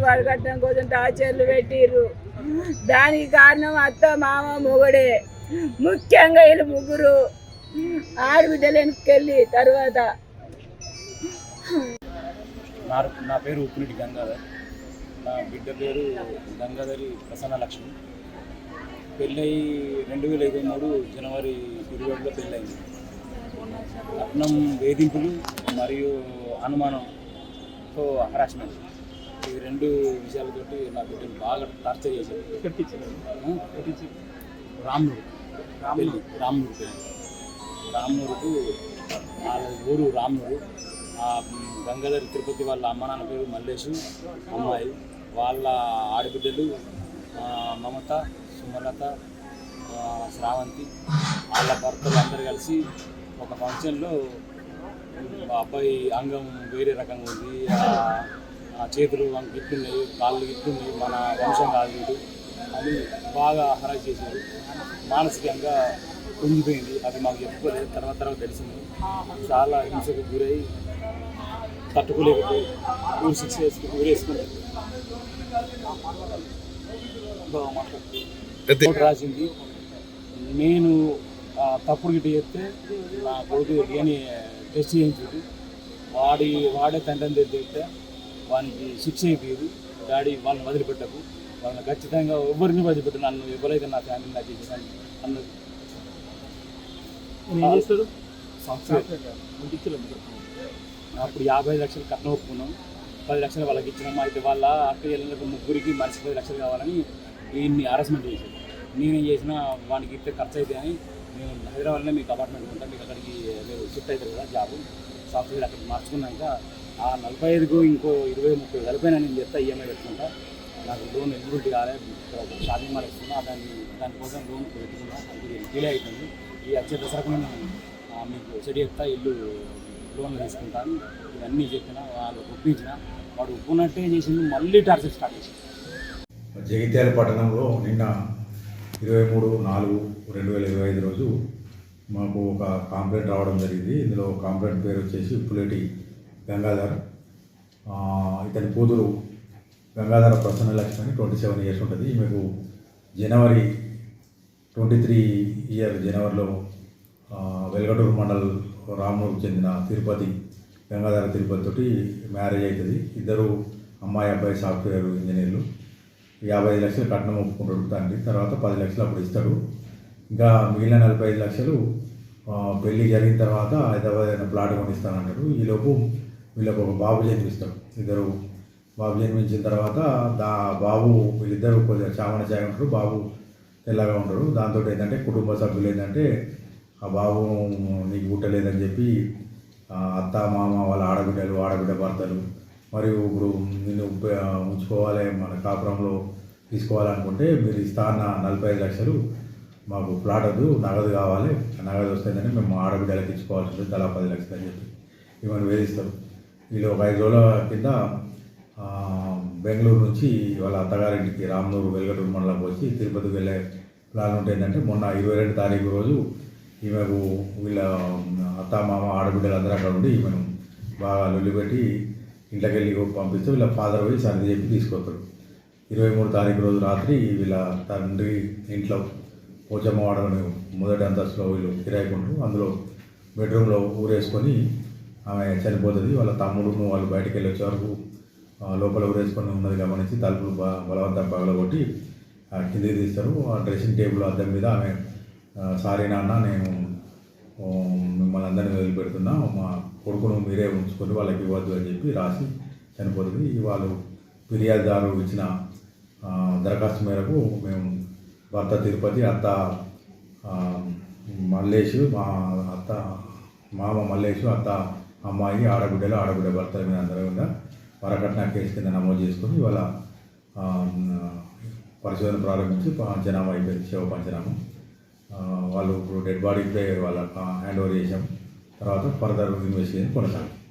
వడకట్టడం కోసం టార్చర్లు పెట్టిర్రు. దానికి కారణం అత్త మామ మొగడే, ముఖ్యంగా వీళ్ళు ముగ్గురు ఆడబిడ్డలు వెనక్కెళ్ళి తర్వాత. నా పేరు ఉప్పునీటి గంగాధర్. నా బిడ్డ పేరు గంగాధరి ప్రసన్న లక్ష్మి. పెళ్ళయి 2023 జనవరి 21లో పెళ్ళయింది. రత్నం వేధింపులు మరియు అనుమానంతో హరాస్మెంట్, ఈ 2 విషయాలతోటి నా బిడ్డను బాగా టార్చర్ చేశారు. రామ్నూరుకు వాళ్ళ ఊరు రామ్నూరు. గంగాధర్ తిరుపతి వాళ్ళ అమ్మ నాన్న పేరు మల్లేషు, అమ్మాయి. వాళ్ళ ఆడబిడ్డలు మమత, సుమలత, శ్రావంతి. వాళ్ళ భర్తలు అందరు కలిసి ఒక ఫంక్షన్లో అబ్బాయి అంగం వేరే రకంగా ఉంది, చేతులు గిట్టున్నాయి, కాళ్ళు గిట్టున్నాయి, మన వంశం కాదు అని బాగా హరాస్ చేశారు. మానసికంగా కుంగిపోయింది. అది మాకు చెప్పుకోలేదు, తర్వాత తెలిసింది. చాలా హింసకు గురై తట్టుకోలేకపోయి ఊరేసుకుని రాసింది. నేను తప్పుడు గిట్ట చెప్తే నా కొడుకు డిఎన్ఏ టెస్ట్ చేయించుడు. వాడే తండ్రిని తెస్తే వానికి శిక్ష అయిపోయేది. డాడీ వాళ్ళని వదిలిపెట్టకు, వాళ్ళని ఖచ్చితంగా ఎవరిని వదిలిపెట్టు, నన్ను ఎవరైతే నా ఫ్యామిలీ నాకు చేసాను అన్నది. అప్పుడు 50 లక్షలు కట్నం ఒప్పుకున్నాం. 10 లక్షలు వాళ్ళకి ఇచ్చినాము. అయితే వాళ్ళ అక్కయ్యలకు ముగ్గురికి మనిషి 10 లక్షలు కావాలని వీడిని హరాస్మెంట్ చేశారు. నేనేం చేసినా వానికి ఇస్తే ఖర్చు అయితే అని, నేను హైదరాబాద్లో మీకు అపార్ట్మెంట్ ఉంటాను, మీకు అక్కడికి మీరు షిఫ్ట్ అవుతారు కదా జాబ్, సాఫ్ట్వేర్ అక్కడికి మార్చుకున్నాక ఆ 45కు ఇంకో 20-30 కలిపోయినా నేను చెప్తా ఈఎంఐ పెట్టుకుంటా. నాకు లోన్ ఎలిజిబిలిటీ కాలేదు, షాపింగ్ మాల్ ఇస్తున్నా, దానికోసం లోన్ పెట్టుకున్నా. అది డిలే అవుతుంది. ఈ వచ్చే దసరాకు నేను మీకు సెట్ చేస్తా, ఇల్లు లోన్లు తీసుకుంటాను. ఇవన్నీ చెప్పిన వాళ్ళు ఒప్పించిన, వాడు ఒప్పుకున్నట్టే చేసింది. మళ్ళీ టార్చర్ స్టార్ట్ చేసింది. జగిత్యాల పట్టణంలో నిన్న 23/4/2025 రోజు మాకు ఒక కాంప్లైంట్ రావడం జరిగింది. ఇందులో కాంప్లైంట్ పేరు వచ్చేసి ఉప్పులేటి గంగాధర్. ఇతని కూతురు గంగాధర ప్రసన్న లక్ష్మి అని 27 ఇయర్స్ ఉంటుంది. ఈమెకు జనవరి 23 జనవరిలో వెల్గటూరు మండల్ రామ్నూరుకు చెందిన తిరుపతి గంగాధర తిరుపతి తోటి మ్యారేజ్ అవుతుంది. ఇద్దరు అమ్మాయి అబ్బాయి సాఫ్ట్వేర్ ఇంజనీర్లు. 55 లక్షలు కట్నం ఒప్పుకుంటాడు తండ్రి. తర్వాత 10 లక్షలు అప్పుడు ఇస్తాడు. ఇంకా మిగిలిన 45 లక్షలు పెళ్ళి జరిగిన తర్వాత హైదరాబాద్ అయిన ప్లాట్ కొనిస్తానన్నాడు. ఈలోపు వీళ్ళకు ఒక బాబు జన్మిస్తాడు. ఇద్దరు బాబు జన్మించిన తర్వాత బాబు వీళ్ళిద్దరు కొద్దిగా చామన చాయ ఉంటారు, బాబు తెల్లగా ఉంటాడు. దాంతో ఏంటంటే కుటుంబ సభ్యులు ఏంటంటే ఆ బాబు నీకు పుట్టలేదని చెప్పి అత్త మామ వాళ్ళ ఆడబిడ్డ భర్తలు, మరియు ఇప్పుడు నేను ఉంచుకోవాలి, మన కాపురంలో తీసుకోవాలనుకుంటే మీరు ఇస్తా అన్న 45 లక్షలు మాకు ప్లాట్ వద్దు, నగదు కావాలి, నగదు వస్తుందని మేము ఆడబిడ్డలకు ఇచ్చుకోవాల్సి ఉంటుంది, తలా 10 లక్షలు అని చెప్పి ఇవన్నీ వేధిస్తారు. వీళ్ళు ఒక 5 రోజుల కింద బెంగళూరు నుంచి వాళ్ళ అత్తగారింటికి రామ్నూరు వెల్గటూరు మండలంకి వచ్చి తిరుపతికి వెళ్ళే ప్లాన్ ఉంటే ఏంటంటే మొన్న 22 తారీఖు రోజు ఈమెకు వీళ్ళ అత్త మామ ఆడబిడ్డలు అందరూ అక్కడ ఉండి ఈమెను బాగా లొల్లి పెట్టి ఇంట్లోకి వెళ్ళి పంపిస్తే వీళ్ళ ఫాదర్ పోయి సర్ది చెప్పి తీసుకొస్తాడు. 23 తారీఖు రోజు రాత్రి వీళ్ళ తండ్రి ఇంట్లో పోచమ్మవాడని మొదటి అంతస్తులో వీళ్ళు కిరాయికుంటారు. అందులో బెడ్రూమ్లో ఊరేసుకొని ఆమె చనిపోతుంది. వాళ్ళ తమ్ముడును వాళ్ళు బయటకు వెళ్ళి వచ్చే వరకు లోపల ఊరేసుకొని ఉన్నది గమనించి తలుపులు బలవంతం పగలగొట్టి కిందికి తీస్తారు. ఆ డ్రెస్సింగ్ టేబుల్ అద్దం మీద ఆమె సారీ నాన్న, నేను మిమ్మల్ని అందరినీ వదిలిపెడుతున్నా, మా కొడుకును మీరే ఉంచుకొని వాళ్ళకి ఇవ్వద్దు అని చెప్పి రాసి చనిపోతుంది. వాళ్ళు ఫిర్యాదుదారు ఇచ్చిన దరఖాస్తు మేరకు మేము భర్త తిరుపతి, అత్త మల్లేషు, మామ మల్లేషు, అత్త అమ్మాయి, ఆడబిడ్డ భర్తల మీద అందరూ కూడా వరకట్న కేసు కింద నమోదు చేసుకొని ఇవాళ పరిశోధన ప్రారంభించి పంచనామా అయిపోయింది, శవ పంచనామా. వాళ్ళు ఇప్పుడు డెడ్ బాడీ ఇప్పుడే వాళ్ళ హ్యాండ్ ఓవర్ చేసాం. తర్వాత ఫర్దర్ ఇన్వెస్టిగేషన్ కొనసాగుతుంది.